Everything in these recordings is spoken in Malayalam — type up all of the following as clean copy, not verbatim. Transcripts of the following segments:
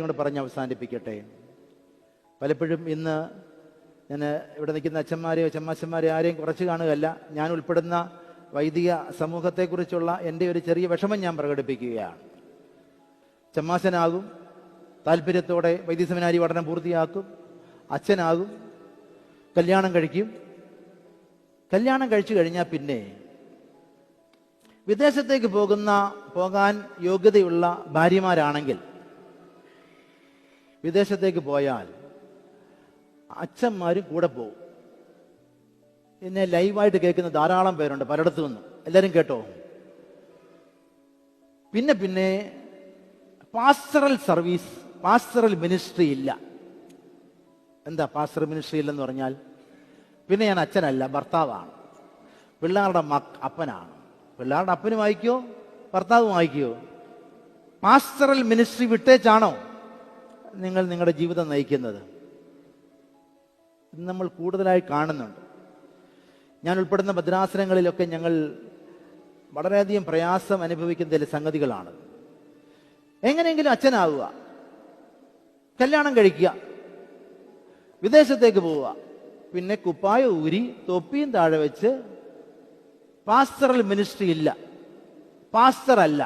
കൂടെ പറഞ്ഞ് അവസാനിപ്പിക്കട്ടെ. പലപ്പോഴും ഇന്ന് ഞാൻ ഇവിടെ നിൽക്കുന്ന അച്ഛന്മാരെയോ ചമ്മാച്ചന്മാരെയോ ആരെയും കുറച്ച് കാണുകയല്ല, ഞാൻ ഉൾപ്പെടുന്ന വൈദിക സമൂഹത്തെക്കുറിച്ചുള്ള എൻ്റെ ഒരു ചെറിയ വിഷമം ഞാൻ പ്രകടിപ്പിക്കുകയാണ്. ചമ്മാശനാകും, താല്പര്യത്തോടെ വൈദിക സെമിനാരി പഠനം പൂർത്തിയാക്കും, അച്ഛനാകും, കല്യാണം കഴിക്കും. കല്യാണം കഴിച്ചു കഴിഞ്ഞാൽ പിന്നെ വിദേശത്തേക്ക് പോകാൻ യോഗ്യതയുള്ള ഭാര്യമാരാണെങ്കിൽ വിദേശത്തേക്ക് പോയാൽ അച്ഛന്മാരും കൂടെ പോകും. എന്നെ ലൈവായിട്ട് കേൾക്കുന്ന ധാരാളം പേരുണ്ട് പലയിടത്തു നിന്നും. എല്ലാവരും കേട്ടോ? പിന്നെ പാസ്റ്ററൽ സർവീസ്, പാസ്റ്ററൽ മിനിസ്ട്രി ഇല്ല. എന്താ പാസ്റ്ററൽ മിനിസ്ട്രി ഇല്ലെന്ന് പറഞ്ഞാൽ? പിന്നെ ഞാൻ അച്ഛനല്ല, ഭർത്താവാണ്, പിള്ളേരുടെ അപ്പനാണ്. പിള്ളേരുടെ അപ്പനും വായിക്കോ, ഭർത്താവും വായിക്കോ? പാസ്റ്ററൽ മിനിസ്ട്രി വിട്ടേച്ചാണോ നിങ്ങൾ നിങ്ങളുടെ ജീവിതം നയിക്കുന്നത്? ഇന്ന് നമ്മൾ കൂടുതലായി കാണുന്നുണ്ട്. ഞാൻ ഉൾപ്പെടുന്ന ഭദ്രാസനങ്ങളിലൊക്കെ ഞങ്ങൾ വളരെയധികം പ്രയാസം അനുഭവിക്കുന്ന ചില സംഗതികളാണ്. എങ്ങനെയെങ്കിലും അച്ഛനാവുക, കല്യാണം കഴിക്കുക, വിദേശത്തേക്ക് പോവുക, പിന്നെ കുപ്പായ ഊരി തൊപ്പിയും താഴെ വെച്ച് പാസ്റ്ററൽ മിനിസ്ട്രി ഇല്ല, പാസ്റ്റർ അല്ല,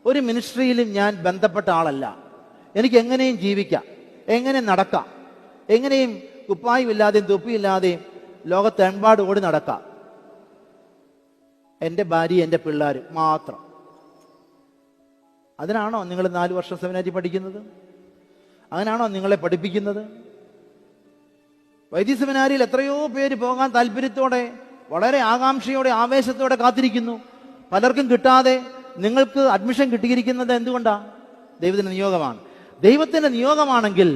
ഒരു മിനിസ്ട്രിയിലും ഞാൻ ബന്ധപ്പെട്ട ആളല്ല, എനിക്ക് എങ്ങനെയും ജീവിക്കാം, എങ്ങനെ നടക്കാം, എങ്ങനെയും കുപ്പായുമില്ലാതെയും തൊപ്പിയില്ലാതെയും ലോകത്തെമ്പാട് ഓടി നടക്കാം, എൻ്റെ ഭാര്യ എൻ്റെ പിള്ളേർ മാത്രം. അതിനാണോ നിങ്ങൾ 4 വർഷം സെമിനാരി പഠിക്കുന്നത്? അതിനാണോ നിങ്ങളെ പഠിപ്പിക്കുന്നത്? വൈദിക സെമിനാരിയിൽ എത്രയോ പേര് പോകാൻ താല്പര്യത്തോടെ, വളരെ ആകാംക്ഷയോടെ, ആവേശത്തോടെ കാത്തിരിക്കുന്നു. പലർക്കും കിട്ടാതെ നിങ്ങൾക്ക് അഡ്മിഷൻ കിട്ടിയിരിക്കുന്നത് എന്തുകൊണ്ടാണ്? ദൈവത്തിന്റെ നിയോഗമാണ്. ദൈവത്തിന്റെ നിയോഗമാണെങ്കിൽ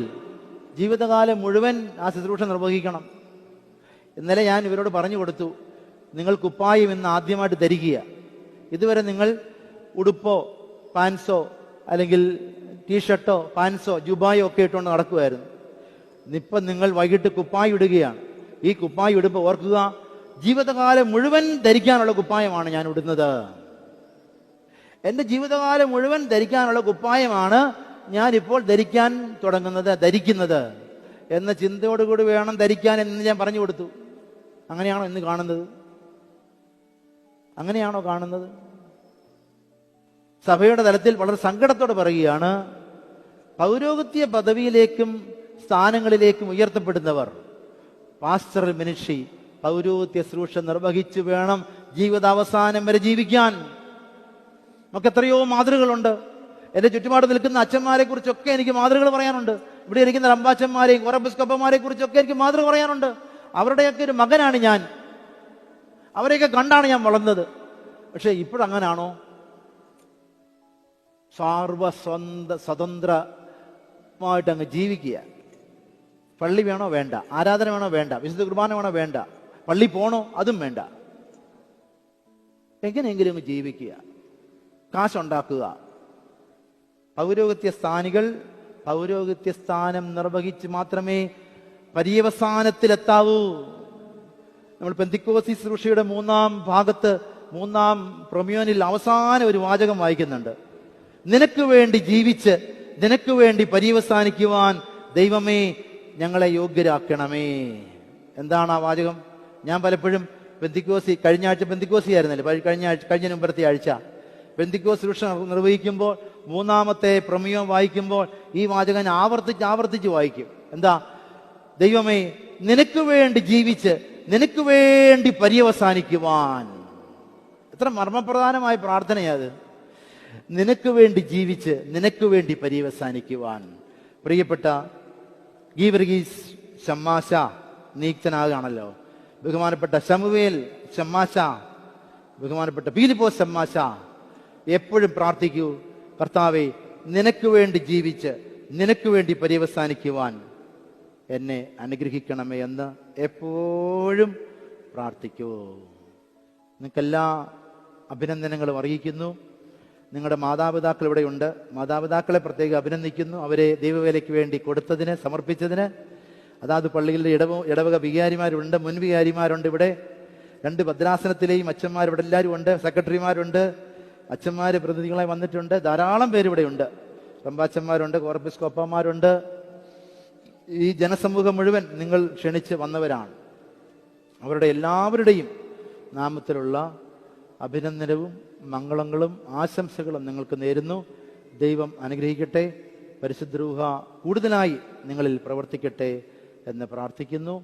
ജീവിതകാലം മുഴുവൻ ആ ശുശ്രൂഷ നിർവഹിക്കണം. ഇന്നലെ ഞാൻ ഇവരോട് പറഞ്ഞു കൊടുത്തു, നിങ്ങൾ കുപ്പായം ഇന്ന് ആദ്യമായിട്ട് ധരിക്കുക. ഇതുവരെ നിങ്ങൾ ഉടുപ്പോ പാൻസോ അല്ലെങ്കിൽ ടീഷർട്ടോ പാൻസോ ജുബായോ ഒക്കെ ഇട്ടുകൊണ്ട് നടക്കുമായിരുന്നു. ഇപ്പം നിങ്ങൾ വൈകിട്ട് കുപ്പായം ഇടുകയാണ്. ഈ കുപ്പായം ഇടുമ്പോൾ ഓർക്കുക, ജീവിതകാലം മുഴുവൻ ധരിക്കാനുള്ള കുപ്പായമാണ് ഞാൻ ഇടുന്നത്. എൻ്റെ ജീവിതകാലം മുഴുവൻ ധരിക്കാനുള്ള കുപ്പായമാണ് ഞാനിപ്പോൾ ധരിക്കുന്നത് എന്ന ചിന്തയോടുകൂടി വേണം ധരിക്കാൻ എന്ന് ഞാൻ പറഞ്ഞു കൊടുത്തു. അങ്ങനെയാണോ ഇന്ന് കാണുന്നത്? അങ്ങനെയാണോ കാണുന്നത്? സഭയുടെ തലത്തിൽ വളരെ സങ്കടത്തോടെ പറയുകയാണ്, പൗരോഹിത്യ പദവിയിലേക്കും സ്ഥാനങ്ങളിലേക്കും ഉയർത്തപ്പെടുന്നവർ പാസ്റ്ററൽ മിനിസ്ട്രി, പൗരോഹിത്യ ശുശ്രൂഷ നിർവഹിച്ചു വേണം ജീവിതാവസാനം വരെ ജീവിക്കാൻ. നമുക്ക് എത്രയോ മാതൃകകളുണ്ട്. എൻ്റെ ചുറ്റുപാട് നിൽക്കുന്ന അച്ഛന്മാരെ കുറിച്ചൊക്കെ എനിക്ക് മാതൃകകൾ പറയാനുണ്ട്. ഇവിടെ ഇരിക്കുന്ന റമ്പാച്ചന്മാരെയും കൊറബിസ്കോപ്പന്മാരെ കുറിച്ചൊക്കെ എനിക്ക് മാതൃക പറയാനുണ്ട്. അവരുടെയൊക്കെ ഒരു മകനാണ് ഞാൻ. അവരെയൊക്കെ കണ്ടാണ് ഞാൻ വളർന്നത്. പക്ഷെ ഇപ്പോഴങ്ങനാണോ? സ്വതന്ത്രമായിട്ട് അങ്ങ് ജീവിക്കുക. പള്ളി വേണോ വേണ്ട, ആരാധന വേണോ വേണ്ട, വിശുദ്ധ കുർബാന വേണോ വേണ്ട, പള്ളി പോണോ അതും വേണ്ട, എങ്ങനെയെങ്കിലും അങ്ങ് ജീവിക്കുക, കാശുണ്ടാക്കുക. പൗരോഹിത്യ സ്ഥാനികൾ പൗരോഹിത്യ സ്ഥാനം നിർവഹിച്ച് മാത്രമേ പര്യവസാനത്തിലെത്താവൂ. നമ്മൾ പെന്തിക്കോസ്തി ശുശ്രൂഷയുടെ 3-ാം ഭാഗത്ത് 3-ാം പ്രൊമിയോനിൽ അവസാനം ഒരു വാചകം വായിക്കുന്നുണ്ട്, നിനക്ക് വേണ്ടി ജീവിച്ച് നിനക്ക് വേണ്ടി പര്യവസാനിക്കുവാൻ ദൈവമേ ഞങ്ങളെ യോഗ്യരാക്കണമേ. എന്താണ് ആ വാചകം? ഞാൻ പലപ്പോഴും കഴിഞ്ഞ ആഴ്ച പെന്തിക്കോസി ആയിരുന്നല്ലേ, കഴിഞ്ഞ മുമ്പത്തെ ആഴ്ച പെന്തിക്കോസ് ശുശ്രൂഷ നിർവഹിക്കുമ്പോൾ 3-ാമത്തെ പ്രമേയം വായിക്കുമ്പോൾ ഈ വാചകൻ ആവർത്തിച്ച് വായിക്കും. എന്താ? ദൈവമേ നിനക്ക് വേണ്ടി ജീവിച്ച് നിനക്ക് വേണ്ടി പര്യവസാനിക്കുവാൻ. എത്ര മർമ്മപ്രധാനമായ പ്രാർത്ഥനയാത്! നിനക്ക് വേണ്ടി ജീവിച്ച് നിനക്ക് വേണ്ടി പര്യവസാനിക്കുവാൻ. പ്രിയപ്പെട്ട ഗീവർഗീസ് ഷമ്മാശ നീക്തനാകാണല്ലോ, ബഹുമാനപ്പെട്ട ശമുവേൽ ഷമ്മാശ, ബഹുമാനപ്പെട്ട പീലിപ്പോസ് ഷമ്മാശ, എപ്പോഴും പ്രാർത്ഥിക്കൂ, കർത്താവേ നിനക്ക് വേണ്ടി ജീവിച്ച് നിനക്ക് വേണ്ടി പര്യവസാനിക്കുവാൻ എന്നെ അനുഗ്രഹിക്കണമേ എന്ന് എപ്പോഴും പ്രാർത്ഥിക്കൂ. നിങ്ങൾക്കെല്ലാ അഭിനന്ദനങ്ങളും അറിയിക്കുന്നു. നിങ്ങളുടെ മാതാപിതാക്കൾ ഇവിടെയുണ്ട്. മാതാപിതാക്കളെ പ്രത്യേകം അഭിനന്ദിക്കുന്നു. അവരെ ദൈവവേലയ്ക്ക് വേണ്ടി കൊടുത്തതിന്, സമർപ്പിച്ചതിന്. അതാത് പള്ളികളിലെ ഇടവക വികാരിമാരുണ്ട്, മുൻ വികാരിമാരുണ്ട്. ഇവിടെ 2 ഭദ്രാസനത്തിലെയും അച്ഛന്മാർ ഇവിടെ എല്ലാവരും ഉണ്ട്, സെക്രട്ടറിമാരുണ്ട്, അച്ഛന്മാർ പ്രതിനിധികളായി വന്നിട്ടുണ്ട്, ധാരാളം പേര് ഇവിടെ ഉണ്ട്. റമ്പാച്ചന്മാരുണ്ട്, കോർപ്പിസ്കോപ്പന്മാരുണ്ട്. ഈ ജനസമൂഹം മുഴുവൻ നിങ്ങൾ ക്ഷണിച്ച് വന്നവരാണ്. അവരുടെ എല്ലാവരുടെയും നാമത്തിലുള്ള അഭിനന്ദനവും മംഗളങ്ങളും ആശംസകളും നിങ്ങൾക്ക് നേരുന്നു. ദൈവം അനുഗ്രഹിക്കട്ടെ. പരിശുദ്ധ റൂഹ കൂടുതലായി നിങ്ങളിൽ പ്രവർത്തിക്കട്ടെ എന്ന് പ്രാർത്ഥിക്കുന്നു.